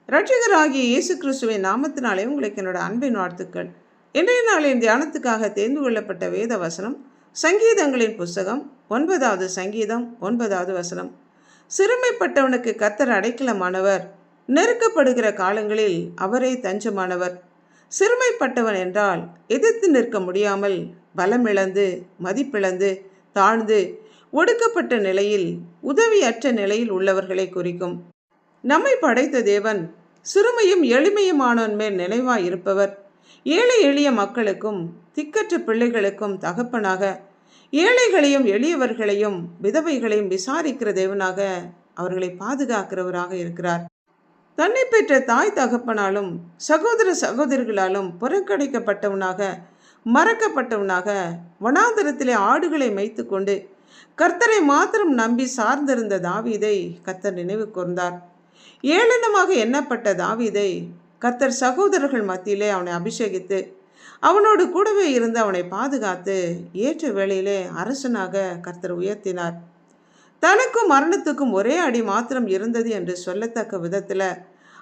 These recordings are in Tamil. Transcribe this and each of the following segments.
இரட்சகராகிய இயேசு கிறிஸ்துவின் நாமத்தினாலே உங்களுக்கு என்னோட அன்பின் வாழ்த்துக்கள். இன்றைய நாளின் தியானத்துக்காக தேர்ந்து கொள்ளப்பட்ட வேத வசனம் சங்கீதங்களின் புஸ்தகம் 9வது சங்கீதம் 9வது வசனம். சிறுமைப்பட்டவனுக்கு கர்த்தர் அடைக்கலமானவர், நெருக்கப்படுகிற காலங்களில் அவரே தஞ்சமானவர். சிறுமைப்பட்டவன் என்றால் எதிர்த்து நிற்க முடியாமல் பலமிழந்து மதிப்பிழந்து தாழ்ந்து ஒடுக்கப்பட்ட நிலையில் உதவியற்ற நிலையில் உள்ளவர்களை குறிக்கும். நம்மை படைத்த தேவன் சிறுமையும் எளிமையுமானவன் மேல் நினைவாய் இருப்பவர். ஏழை எளிய மக்களுக்கும் திக்கற்ற பிள்ளைகளுக்கும் தகப்பனாக, ஏழைகளையும் எளியவர்களையும் விதவைகளையும் விசாரிக்கிற தேவனாக அவர்களை பாதுகாக்கிறவராக இருக்கிறார். தன்னை பெற்ற தாய் தகப்பனாலும் சகோதர சகோதரிகளாலும் புறக்கணிக்கப்பட்டவனாக மறக்கப்பட்டவனாக வனாந்தரத்திலே ஆடுகளை மேய்த்து கொண்டு கர்த்தரை மாத்திரம் நம்பி சார்ந்திருந்த தாவீதை கர்த்தர் நினைவு கூர்ந்தார். ஏளனமாக எண்ணப்பட்ட தாவீதை கர்த்தர் சகோதரர்கள் மத்தியிலே அவனை அபிஷேகித்து அவனோடு கூடவே இருந்து அவனை பாதுகாத்து ஏற்ற வேளையிலே அரசனாக கர்த்தர் உயர்த்தினார். தனக்கும் மரணத்துக்கும் ஒரே அடி மாத்திரம் இருந்தது என்று சொல்லத்தக்க விதத்தில்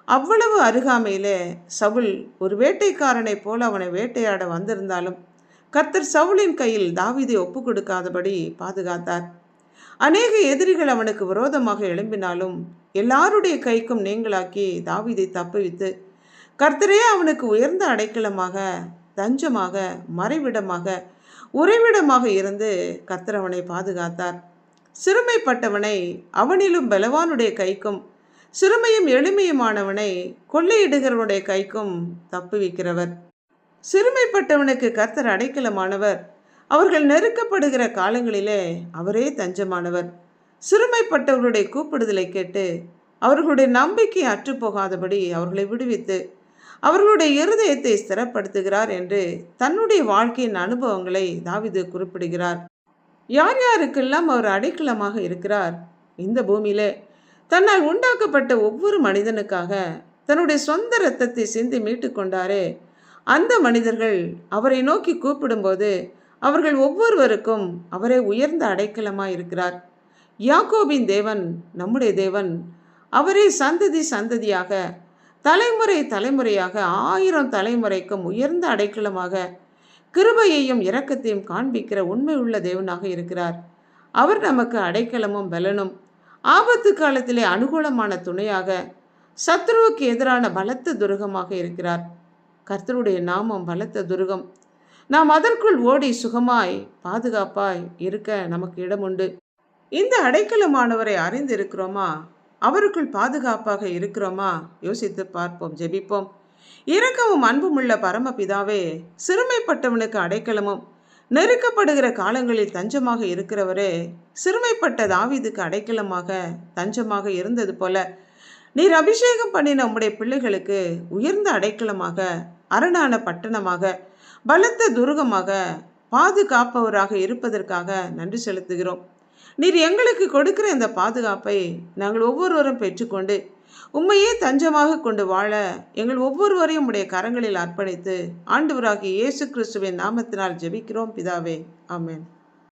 அவ்வளவு அருகாமையிலே சவுல் ஒரு வேட்டைக்காரனை போல அவனை வேட்டையாட வந்திருந்தாலும் கர்த்தர் சவுலின் கையில் தாவீதை ஒப்பு கொடுக்காதபடி பாதுகாத்தார். அநேக எதிரிகள் அவனுக்கு விரோதமாக எழும்பினாலும் எல்லாருடைய கைக்கும் நீங்களாக்கி தாவீதை தப்புவித்து கர்த்தரே அவனுக்கு உயர்ந்த அடைக்கலமாக, தஞ்சமாக, மறைவிடமாக, உறைவிடமாக இருந்து கர்த்தர் அவனை பாதுகாத்தார். சிறுமைப்பட்டவனை அவனிலும் பலவானுடைய கைக்கும், சிறுமையும் எளிமையுமானவனை கொள்ளையிடுகிறவனுடைய கைக்கும் தப்புவிக்கிறவர். சிறுமைப்பட்டவனுக்கு கர்த்தர் அடைக்கலமானவர், அவர்கள் நெருக்கப்படுகிற காலங்களிலே அவரே தஞ்சமானவர். சிறுமைப்பட்டவர்களுடைய கூப்பிடுதலை கேட்டு அவர்களுடைய நம்பிக்கை அற்றுப்போகாதபடி அவர்களை விடுவித்து அவர்களுடைய இருதயத்தை ஸ்திரப்படுத்துகிறார் என்று தன்னுடைய வாழ்க்கையின் அனுபவங்களை தாவீது குறிப்பிடுகிறார். யார் யாருக்கெல்லாம் அவர் அடைக்கலமாக இருக்கிறார்? இந்த பூமியிலே தன்னால் உண்டாக்கப்பட்ட ஒவ்வொரு மனிதனுக்காக தன்னுடைய சொந்த இரத்தத்தை சிந்தி மீட்டு கொண்டாரே, அந்த மனிதர்கள் அவரை நோக்கி கூப்பிடும்போது அவர்கள் ஒவ்வொருவருக்கும் அவரே உயர்ந்த அடைக்கலமாக இருக்கிறார். யாக்கோபின் தேவன் நம்முடைய தேவன், அவரே சந்ததி சந்ததியாக, தலைமுறை தலைமுறையாக, 1000 தலைமுறைக்கும் உயர்ந்த அடைக்கலமாக கிருபையையும் இரக்கத்தையும் காண்பிக்கிற உண்மை உள்ள தேவனாக இருக்கிறார். அவர் நமக்கு அடைக்கலமும் பலனும், ஆபத்து காலத்திலே அனுகூலமான துணையாக, சத்ருவுக்கு எதிரான பலத்த துருகமாக இருக்கிறார். கர்த்தருடைய நாமம் பலத்த துருகம். நாம் அதற்குள் ஓடி சுகமாய் பாதுகாப்பாய் இருக்க நமக்கு இடம் உண்டு. இந்த அடைக்கலமானவரை அறிந்திருக்கிறோமா? அவருக்குள் பாதுகாப்பாக இருக்கிறோமா? யோசித்து பார்ப்போம், ஜெபிப்போம். இரக்கமும் அன்புமுள்ள பரமபிதாவே, சிறுமைப்பட்டவனுக்கு அடைக்கலமும் நெருக்கப்படுகிற காலங்களில் தஞ்சமாக இருக்கிறவரே, சிறுமைப்பட்ட தாவீதுக்கு அடைக்கலமாக தஞ்சமாக இருந்தது போல நீர் அபிஷேகம் பண்ணின உம்முடைய பிள்ளைகளுக்கு உயர்ந்த அடைக்கலமாக, அரணான பட்டணமாக, பலத்த துருகமாக, பாதுகாப்பவராக இருப்பதற்காக நன்றி செலுத்துகிறோம். நீர் எங்களுக்கு கொடுக்கிற இந்த பாதுகாப்பை நாங்கள் ஒவ்வொருவரும் பெற்றுக்கொண்டு உம்மையே தஞ்சமாக கொண்டு வாழ எங்கள் ஒவ்வொருவரையும் உடைய கரங்களில் அர்ப்பணித்து ஆண்டவராகிய இயேசு கிறிஸ்துவின் நாமத்தினால் ஜெபிக்கிறோம் பிதாவே, ஆமென்.